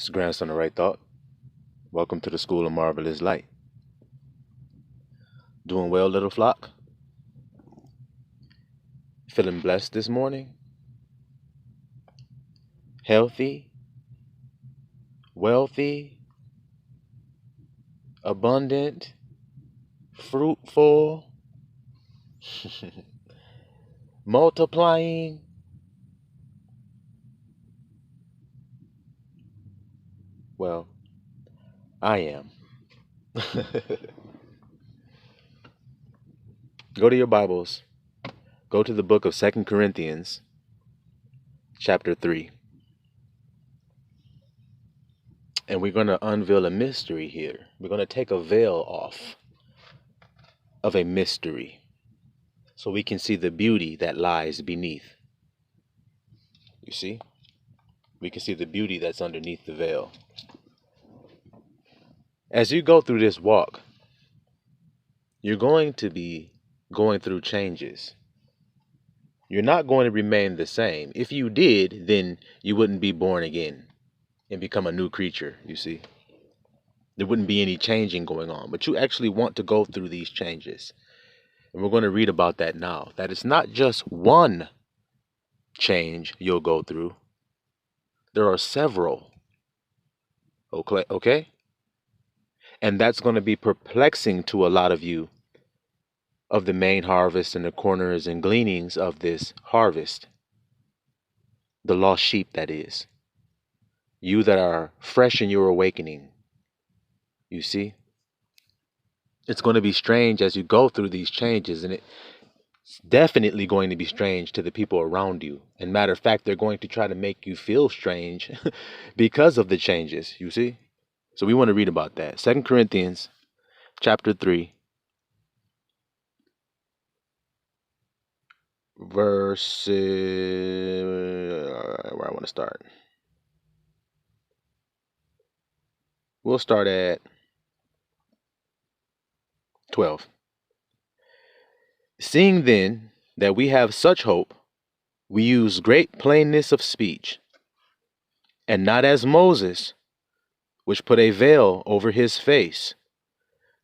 It's Grandson of Right Thought. Welcome to the School of Marvelous Light. Doing well, little flock? Feeling blessed this morning? Healthy? Wealthy? Abundant? Fruitful? Multiplying? Well, I am. Go to your Bibles. Go to the book of 2 Corinthians, chapter 3. And we're going to unveil a mystery here. We're going to take a veil off of a mystery so we can see the beauty that lies beneath. You see? We can see the beauty that's underneath the veil. As you go through this walk, you're going to be going through changes. You're not going to remain the same. If you did, then you wouldn't be born again and become a new creature, you see. There wouldn't be any changing going on, but you actually want to go through these changes. And we're going to read about that now. That it's not just one change you'll go through. There are several. Okay? And that's going to be perplexing to a lot of you of the main harvest and the corners and gleanings of this harvest. The lost sheep, that is. You that are fresh in your awakening. You see? It's going to be strange as you go through these changes, and it's definitely going to be strange to the people around you. And matter of fact, they're going to try to make you feel strange because of the changes, you see? So we want to read about that. 2 Corinthians chapter 3, verse, where I want to start. We'll start at 12. Seeing then that we have such hope, we use great plainness of speech, and not as Moses, which put a veil over his face,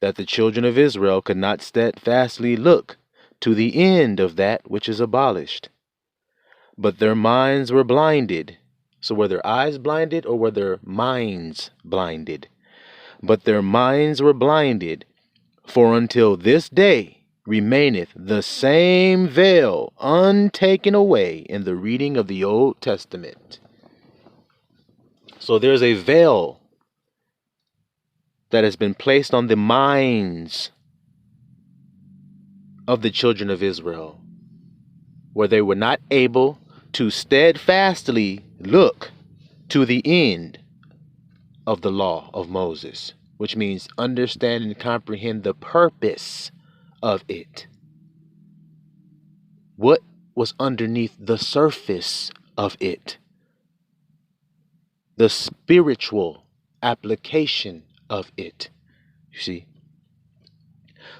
that the children of Israel could not steadfastly look to the end of that which is abolished. But their minds were blinded. So were their eyes blinded, or were their minds blinded? But their minds were blinded, for until this day remaineth the same veil untaken away in the reading of the Old Testament. So there's a veil that has been placed on the minds of the children of Israel, where they were not able to steadfastly look to the end of the law of Moses, which means understand and comprehend the purpose of it. What was underneath the surface of it? The spiritual application of it. You see?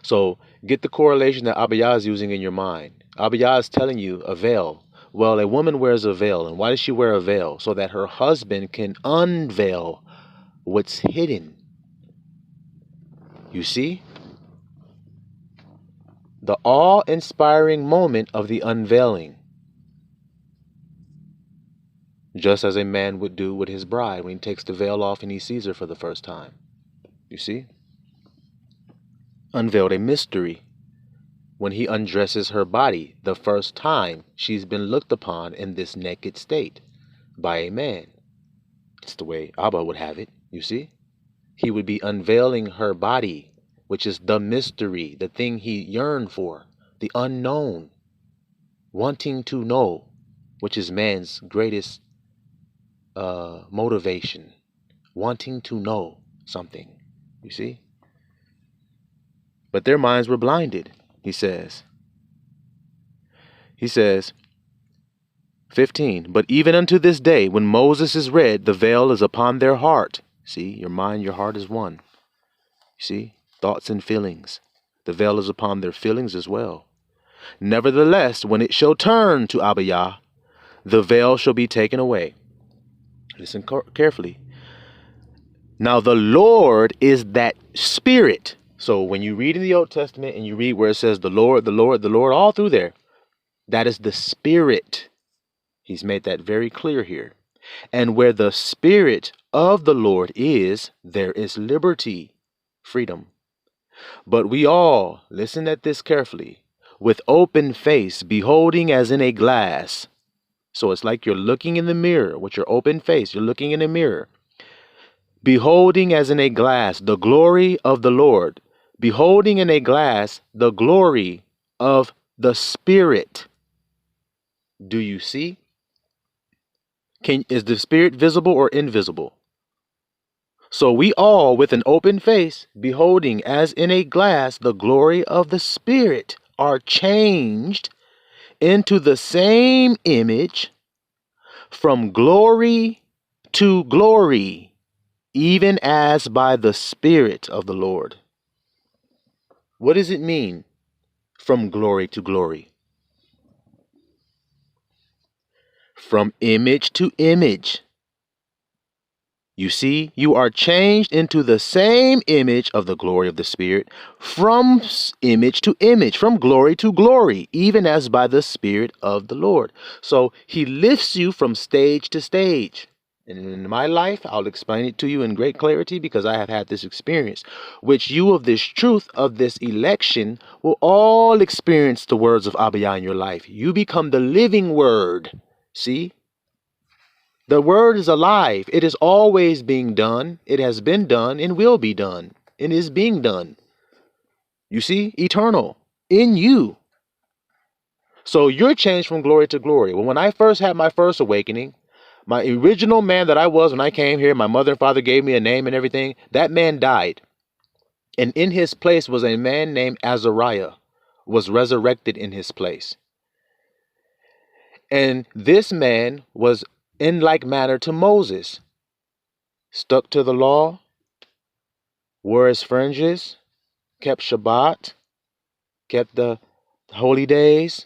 So get the correlation that Abiyah is using in your mind. Abiyah is telling you a veil. Well, a woman wears a veil. And why does she wear a veil? So that her husband can unveil what's hidden. You see? The awe-inspiring moment of the unveiling. Just as a man would do with his bride when he takes the veil off and he sees her for the first time. You see? Unveiled a mystery when he undresses her body the first time she's been looked upon in this naked state by a man. It's the way Abba would have it, you see? He would be unveiling her body, which is the mystery, the thing he yearned for, the unknown, wanting to know, which is man's greatest motivation, wanting to know something, you see? But their minds were blinded, he says. He says, 15, but even unto this day, when Moses is read, the veil is upon their heart. See, your mind, your heart is one. You see, thoughts and feelings. The veil is upon their feelings as well. Nevertheless, when it shall turn to Abiyah, the veil shall be taken away. Listen carefully. Now, the Lord is that spirit. So when you read in the Old Testament and you read where it says the Lord, the Lord, the Lord, all through there, that is the spirit. He's made that very clear here. And where the spirit of the Lord is, there is liberty, freedom. But we all, listen at this carefully, with open face, beholding as in a glass. So it's like you're looking in the mirror with your open face. You're looking in a mirror. Beholding as in a glass the glory of the Lord. Beholding in a glass the glory of the Spirit. Do you see? Is the Spirit visible or invisible? So we all, with an open face, beholding as in a glass the glory of the Spirit, are changed into the same image from glory to glory, even as by the Spirit of the Lord. What does it mean, from glory to glory? From image to image. You see, you are changed into the same image of the glory of the Spirit, from image to image, from glory to glory, even as by the Spirit of the Lord. So he lifts you from stage to stage. And in my life, I'll explain it to you in great clarity because I have had this experience, which you of this truth, of this election, will all experience the words of Abba Yah in your life. You become the living word. See? The word is alive. It is always being done. It has been done and will be done and is being done. You see, eternal in you. So you're changed from glory to glory. Well, when I first had my first awakening, my original man that I was when I came here, my mother and father gave me a name and everything. That man died. And in his place was a man named Azariah, was resurrected in his place. And this man was in like manner to Moses, stuck to the law, wore his fringes, kept Shabbat, kept the holy days,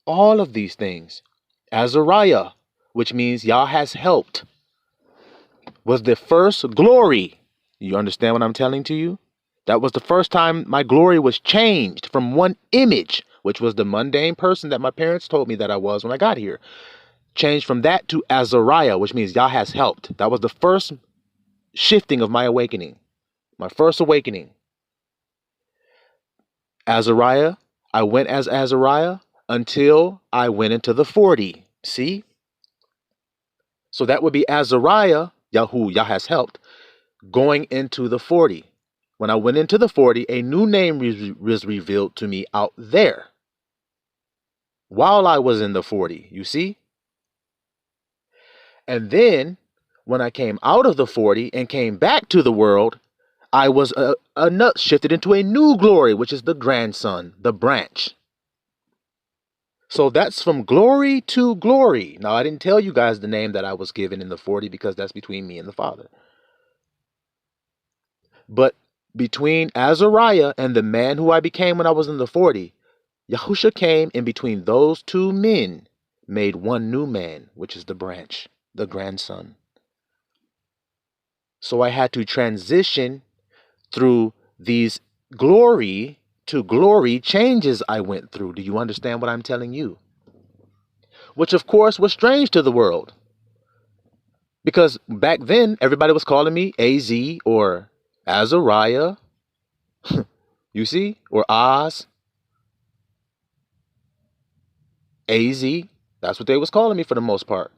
all of these things. Azariah, which means Yah has helped, was the first glory. You understand what I'm telling to you? That was the first time my glory was changed from one image, which was the mundane person that my parents told me that I was when I got here. Changed from that to Azariah, which means Yah has helped. That was the first shifting of my awakening. My first awakening. Azariah, I went as Azariah until I went into the 40. See? So that would be Azariah, Yah has helped, going into the 40. When I went into the 40, a new name was revealed to me out there while I was in the 40. You see? And then when I came out of the 40 and came back to the world, I was shifted into a new glory, which is the grandson, the branch. So that's from glory to glory. Now, I didn't tell you guys the name that I was given in the 40 because that's between me and the Father. But between Azariah and the man who I became when I was in the 40, Yahusha came in between those two men, made one new man, which is the branch, the grandson. So I had to transition through these glory to glory changes I went through. Do you understand what I'm telling you? Which, of course, was strange to the world. Because back then, everybody was calling me AZ or Azariah, you see, or Oz. AZ, that's what they was calling me for the most part.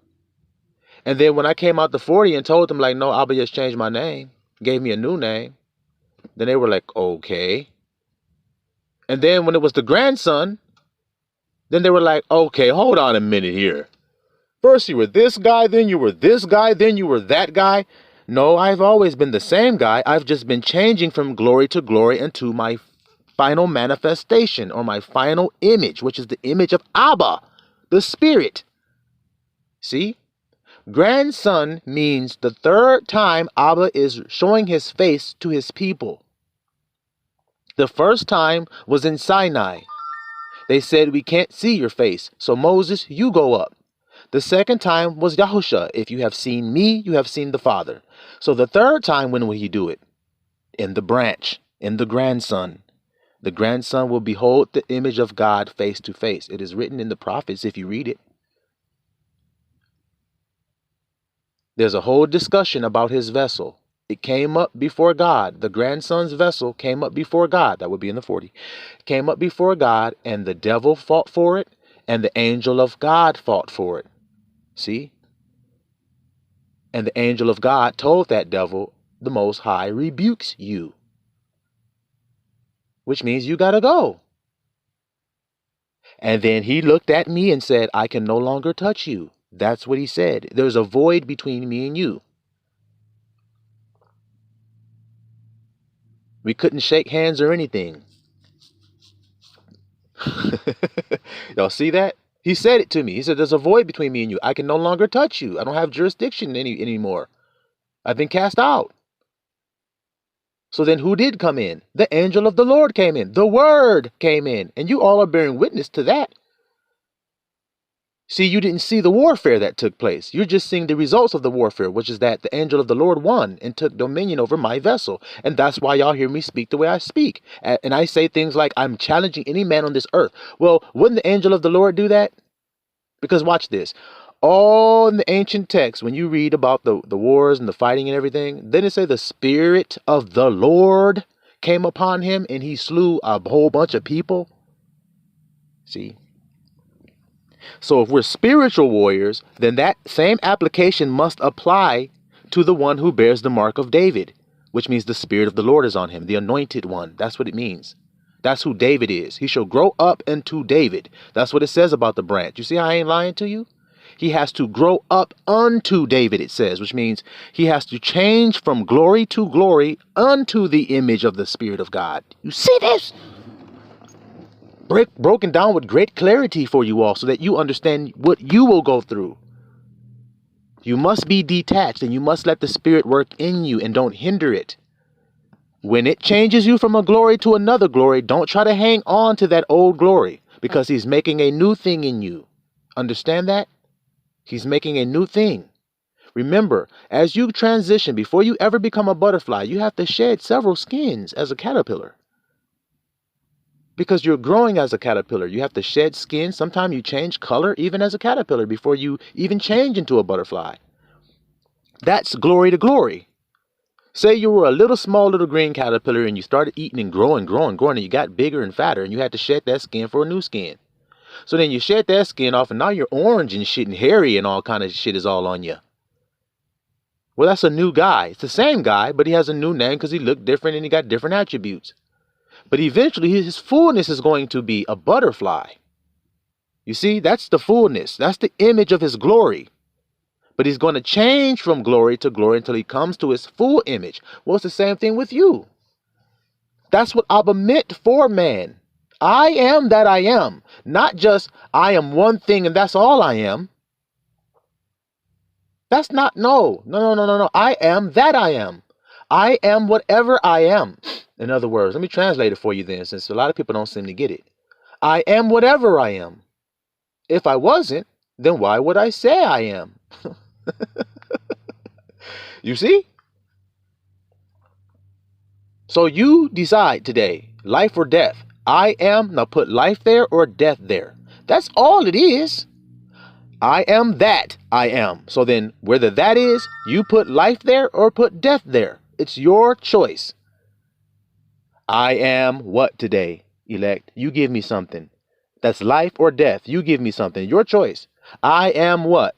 And then when I came out the 40 and told them, like, no, Abba just changed my name, gave me a new name, then they were like, okay. And then when it was the grandson, then they were like, okay, hold on a minute here. First you were this guy, then you were this guy, then you were that guy. No, I've always been the same guy. I've just been changing from glory to glory into my final manifestation or my final image, which is the image of Abba, the Spirit. See? Grandson means the third time Abba is showing his face to his people. The first time was in Sinai. They said, we can't see your face, so Moses, you go up. The second time was Yahusha. If you have seen me, you have seen the Father. So the third time, when will he do it? In the branch, in the grandson. The grandson will behold the image of God face to face. It is written in the prophets if you read it. There's a whole discussion about his vessel. It came up before God. The grandson's vessel came up before God. That would be in the 40. Came up before God, and the devil fought for it, and the angel of God fought for it. See? And the angel of God told that devil, the Most High rebukes you. Which means you got to go. And then he looked at me and said, I can no longer touch you. That's what he said. There's a void between me and you. We couldn't shake hands or anything. Y'all see that? He said it to me. He said, there's a void between me and you. I can no longer touch you. I don't have jurisdiction anymore. I've been cast out. So then who did come in? The angel of the Lord came in. The word came in. And you all are bearing witness to that. See, you didn't see the warfare that took place. You're just seeing the results of the warfare, which is that the angel of the Lord won and took dominion over my vessel. And that's why y'all hear me speak the way I speak. And I say things like, I'm challenging any man on this earth. Well, wouldn't the angel of the Lord do that? Because watch this. All in the ancient texts, when you read about the wars and the fighting and everything, then it say the Spirit of the Lord came upon him and he slew a whole bunch of people. See? So if we're spiritual warriors, then that same application must apply to the one who bears the mark of David, which means the Spirit of the Lord is on him, the anointed one. That's what it means. That's who David is. He shall grow up into David. That's what it says about the branch. You see how I ain't lying to you? He has to grow up unto David, it says, which means he has to change from glory to glory unto the image of the Spirit of God. You see this? Broken down with great clarity for you all so that you understand what you will go through. You must be detached and you must let the Spirit work in you and don't hinder it. When it changes you from a glory to another glory, don't try to hang on to that old glory because he's making a new thing in you. Understand that? He's making a new thing. Remember, as you transition, before you ever become a butterfly, you have to shed several skins as a caterpillar. Because you're growing as a caterpillar, you have to shed skin. Sometimes you change color even as a caterpillar before you even change into a butterfly. That's glory to glory. Say you were a small little green caterpillar and you started eating and growing, and you got bigger and fatter and you had to shed that skin for a new skin. So then you shed that skin off and now you're orange and shit and hairy and all kind of shit is all on you. Well, that's a new guy. It's the same guy, but he has a new name because he looked different and he got different attributes. But eventually his fullness is going to be a butterfly. You see, that's the fullness. That's the image of his glory. But he's going to change from glory to glory until he comes to his full image. Well, it's the same thing with you. That's what Abba meant for man. I am that I am. Not just I am one thing and that's all I am. That's not, no. I am that I am. I am whatever I am. In other words, let me translate it for you then, since a lot of people don't seem to get it. I am whatever I am. If I wasn't, then why would I say I am? You see? So you decide today, life or death. I am, now put life there or death there. That's all it is. I am that I am. So then whether that is, you put life there or put death there. It's your choice. I am what today, elect? You give me something. That's life or death. You give me something. Your choice. I am what?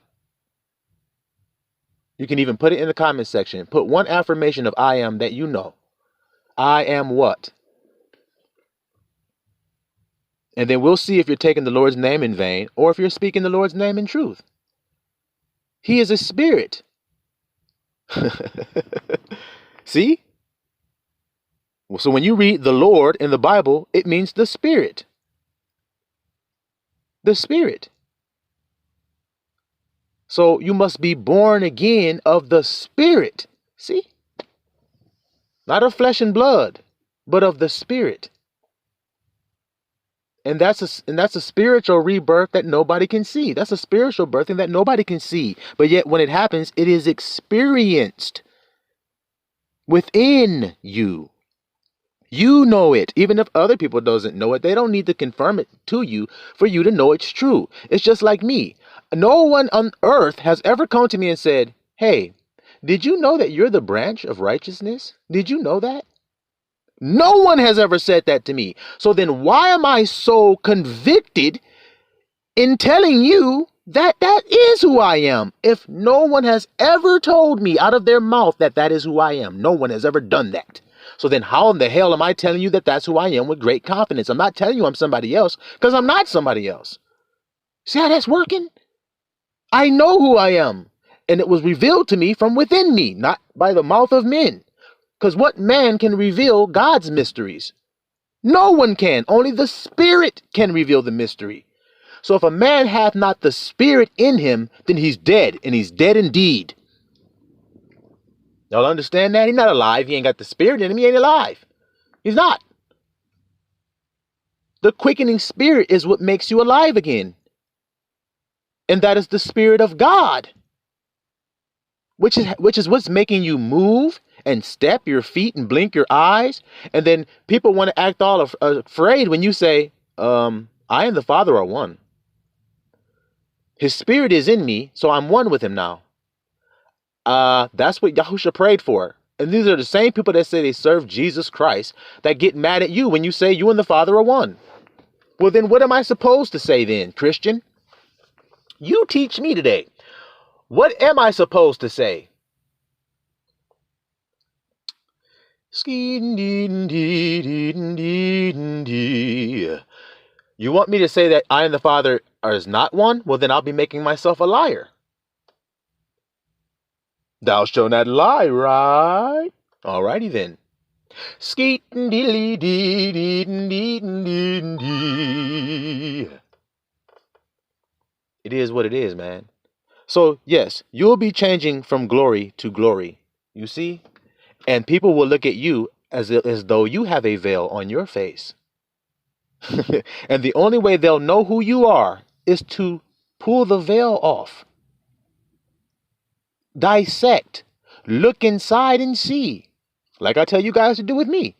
You can even put it in the comment section. Put one affirmation of I am that you know. I am what? And then we'll see if you're taking the Lord's name in vain or if you're speaking the Lord's name in truth. He is a spirit. See? So when you read the Lord in the Bible, it means the Spirit. The Spirit. So you must be born again of the Spirit. See? Not of flesh and blood, but of the Spirit. And that's a spiritual rebirth that nobody can see. That's a spiritual birthing that nobody can see. But yet when it happens, it is experienced within you. You know it. Even if other people doesn't know it, they don't need to confirm it to you for you to know it's true. It's just like me. No one on earth has ever come to me and said, "Hey, did you know that you're the branch of righteousness? Did you know that?" No one has ever said that to me. So then why am I so convicted in telling you that that is who I am? If no one has ever told me out of their mouth that that is who I am, no one has ever done that. So then how in the hell am I telling you that that's who I am with great confidence? I'm not telling you I'm somebody else because I'm not somebody else. See how that's working? I know who I am, and it was revealed to me from within me, not by the mouth of men. Because what man can reveal God's mysteries? No one can. Only the Spirit can reveal the mystery. So if a man hath not the Spirit in him, then he's dead, and he's dead indeed. Y'all understand that? He's not alive. He ain't got the Spirit in him. He ain't alive. He's not. The quickening Spirit is what makes you alive again. And that is the Spirit of God, which is what's making you move and step your feet and blink your eyes. And then people want to act all afraid when you say, I and the Father are one. His Spirit is in me, so I'm one with him now. That's what Yahusha prayed for. And these are the same people that say they serve Jesus Christ that get mad at you when you say you and the Father are one. Well, then what am I supposed to say then, Christian? You teach me today. What am I supposed to say? You want me to say that I and the Father are not one? Well, then I'll be making myself a liar. Thou shalt not lie, right? Alrighty then. It is what it is, man. So, yes, you'll be changing from glory to glory. You see? And people will look at you as though you have a veil on your face. And the only way they'll know who you are is to pull the veil off. Dissect. Look inside and see. Like I tell you guys to do with me.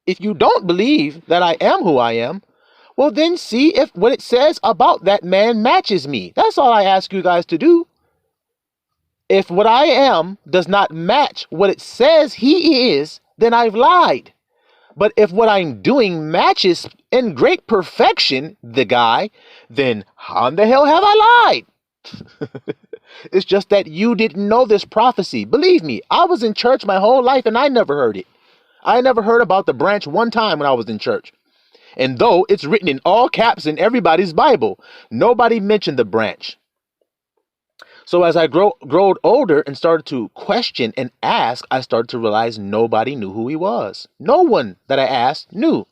If you don't believe that I am who I am, well, then see if what it says about that man matches me. That's all I ask you guys to do. If what I am does not match what it says he is, then I've lied. But if what I'm doing matches in great perfection the guy, then how in the hell have I lied? It's just that you didn't know this prophecy. Believe me, I was in church my whole life and I never heard it. I never heard about the branch one time when I was in church. And though it's written in all caps in everybody's Bible, nobody mentioned the branch. So as I growed older and started to question and ask, I started to realize nobody knew who he was. No one that I asked knew.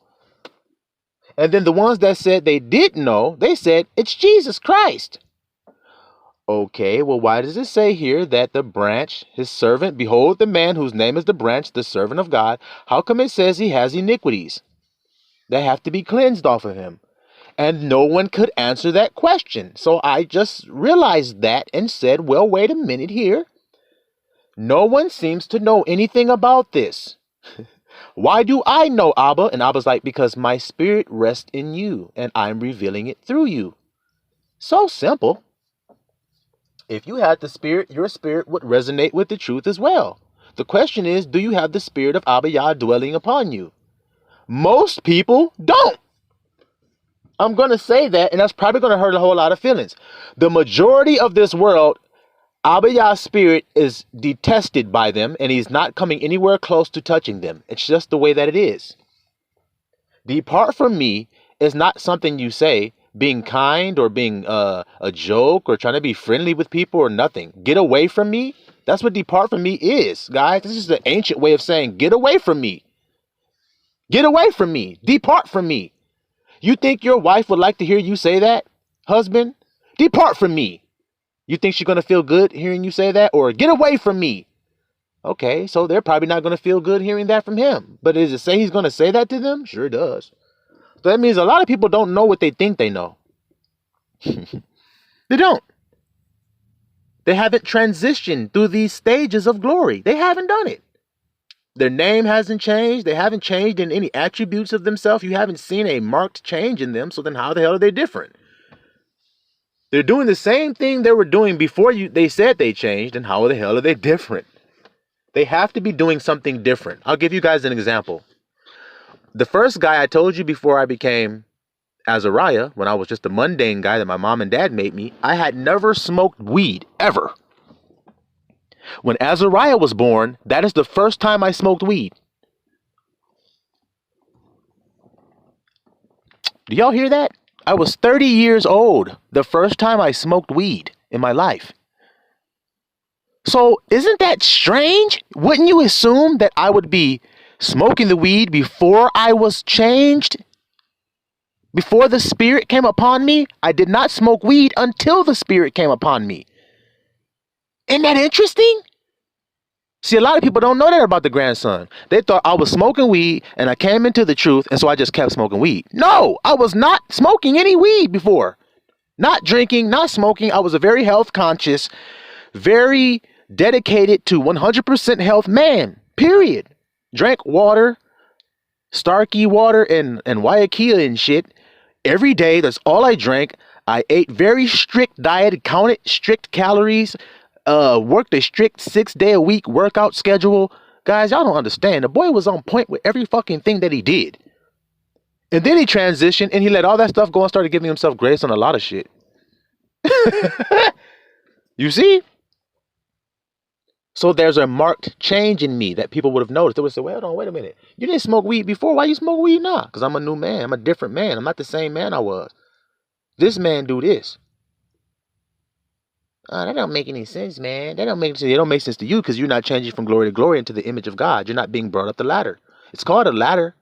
And then the ones that said they did know, they said, it's Jesus Christ. Okay, well, why does it say here that the branch, his servant, behold the man whose name is the branch, the servant of God? How come it says he has iniquities that have to be cleansed off of him? And no one could answer that question. So I just realized that and said, well, wait a minute here. No one seems to know anything about this. Why do I know, Abba? And Abba's like, because my spirit rests in you and I'm revealing it through you. So simple. If you had the Spirit, your spirit would resonate with the truth as well. The question is, do you have the Spirit of Abba Yah dwelling upon you? Most people don't. I'm going to say that, and that's probably going to hurt a whole lot of feelings. The majority of this world, Abba Yah's spirit is detested by them, and he's not coming anywhere close to touching them. It's just the way that it is. Depart from me is not something you say, being kind or being a joke or trying to be friendly with people or nothing. Get away from me. That's what depart from me is, guys. This is the ancient way of saying get away from me. Get away from me. Depart from me. You think your wife would like to hear you say that, husband? Depart from me. You think she's going to feel good hearing you say that? Or get away from me. Okay, so they're probably not going to feel good hearing that from him. But does it say he's going to say that to them? Sure does. So that means a lot of people don't know what they think they know. They don't. They haven't transitioned through these stages of glory. They haven't done it. Their name hasn't changed. They haven't changed in any attributes of themselves. You haven't seen a marked change in them. So then how the hell are they different? They're doing the same thing they were doing before they said they changed. And how the hell are they different? They have to be doing something different. I'll give you guys an example. The first guy I told you before I became Azariah, when I was just a mundane guy that my mom and dad made me, I had never smoked weed, ever. When Azariah was born, that is the first time I smoked weed. Do y'all hear that? I was 30 years old the first time I smoked weed in my life. So isn't that strange? Wouldn't you assume that I would be smoking the weed before I was changed? Before the Spirit came upon me? I did not smoke weed until the Spirit came upon me. Isn't that interesting? See, a lot of people don't know that about the grandson. They thought I was smoking weed and I came into the truth, and so I just kept smoking weed. No, I was not smoking any weed before. Not drinking, not smoking. I was a very health conscious, very dedicated to 100% health man, period. Drank water, Starkey water and Waiakia and shit every day. That's all I drank. I ate very strict diet, counted strict calories, worked a strict 6-day-a-week workout schedule. Guys, y'all don't understand. The boy was on point with every fucking thing that he did. And then he transitioned and he let all that stuff go and started giving himself grace on a lot of shit. You see? So there's a marked change in me that people would have noticed. They would say, well, hold on, wait a minute. You didn't smoke weed before. Why you smoke weed now? Because I'm a new man. I'm a different man. I'm not the same man I was. This man do this. That don't make any sense, man. That don't make sense. It don't make sense to you because you're not changing from glory to glory into the image of God. You're not being brought up the ladder. It's called a ladder.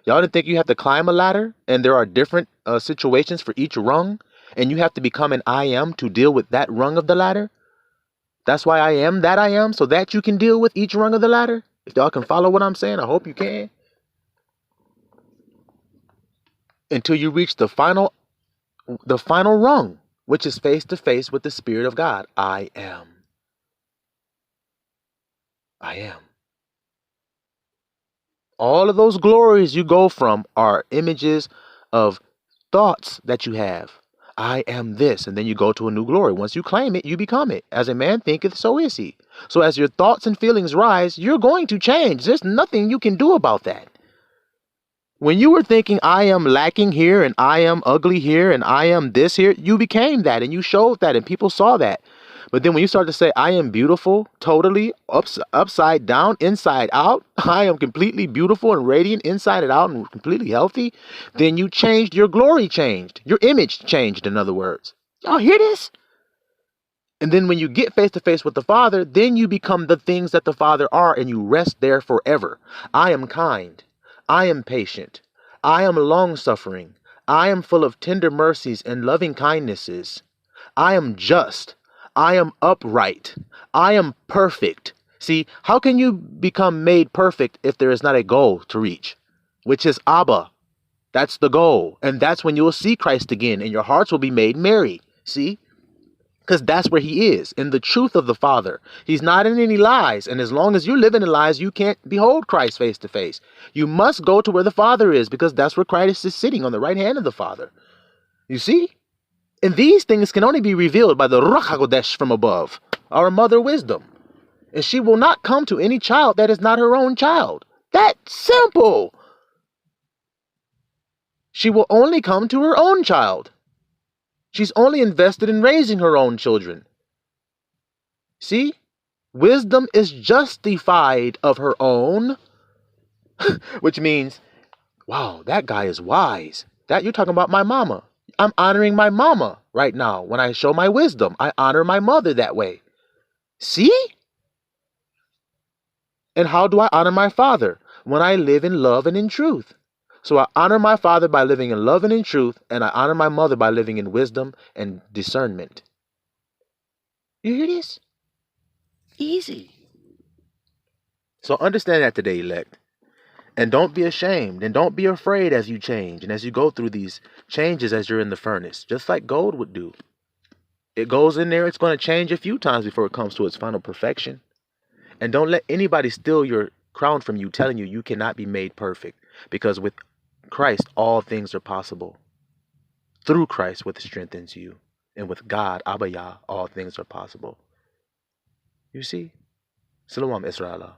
Y'all didn't think you have to climb a ladder and there are different situations for each rung and you have to become an I am to deal with that rung of the ladder? That's why I am that I am, so that you can deal with each rung of the ladder? If y'all can follow what I'm saying, I hope you can. Until you reach the final rung, which is face to face with the Spirit of God. I am. I am. All of those glories you go from are images of thoughts that you have. I am this, and then you go to a new glory. Once you claim it, you become it. As a man thinketh, so is he. So as your thoughts and feelings rise, you're going to change. There's nothing you can do about that. When you were thinking, I am lacking here, and I am ugly here, and I am this here, you became that, and you showed that, and people saw that. But then when you start to say, I am beautiful, totally, upside down, inside out, I am completely beautiful and radiant, inside and out, and completely healthy, then you changed, your glory changed, your image changed, in other words. Y'all hear this? And then when you get face to face with the Father, then you become the things that the Father are, and you rest there forever. I am kind. I am patient. I am long-suffering. I am full of tender mercies and loving kindnesses. I am just. I am upright. I am perfect. See, how can you become made perfect if there is not a goal to reach, which is Abba? That's the goal. And that's when you will see Christ again and your hearts will be made merry. See? Because that's where he is, in the truth of the Father. He's not in any lies. And as long as you're living in lies, you can't behold Christ face to face. You must go to where the Father is, because that's where Christ is sitting, on the right hand of the Father. You see? And these things can only be revealed by the Ruach HaKodesh from above, our mother wisdom. And she will not come to any child that is not her own child. That's simple. She will only come to her own child. She's only invested in raising her own children. See? Wisdom is justified of her own, which means, wow, that guy is wise. That you're talking about my mama. I'm honoring my mama right now. When I show my wisdom, I honor my mother that way. See? And how do I honor my father? When I live in love and in truth. So I honor my father by living in love and in truth, and I honor my mother by living in wisdom and discernment. You hear this? Easy. So understand that today, elect. And don't be ashamed and don't be afraid as you change and as you go through these changes as you're in the furnace, just like gold would do. It goes in there, it's going to change a few times before it comes to its final perfection. And don't let anybody steal your crown from you, telling you you cannot be made perfect. Because with Christ, all things are possible. Through Christ, what strengthens you. And with God, Abba Yah, all things are possible. You see? Salawam Israel.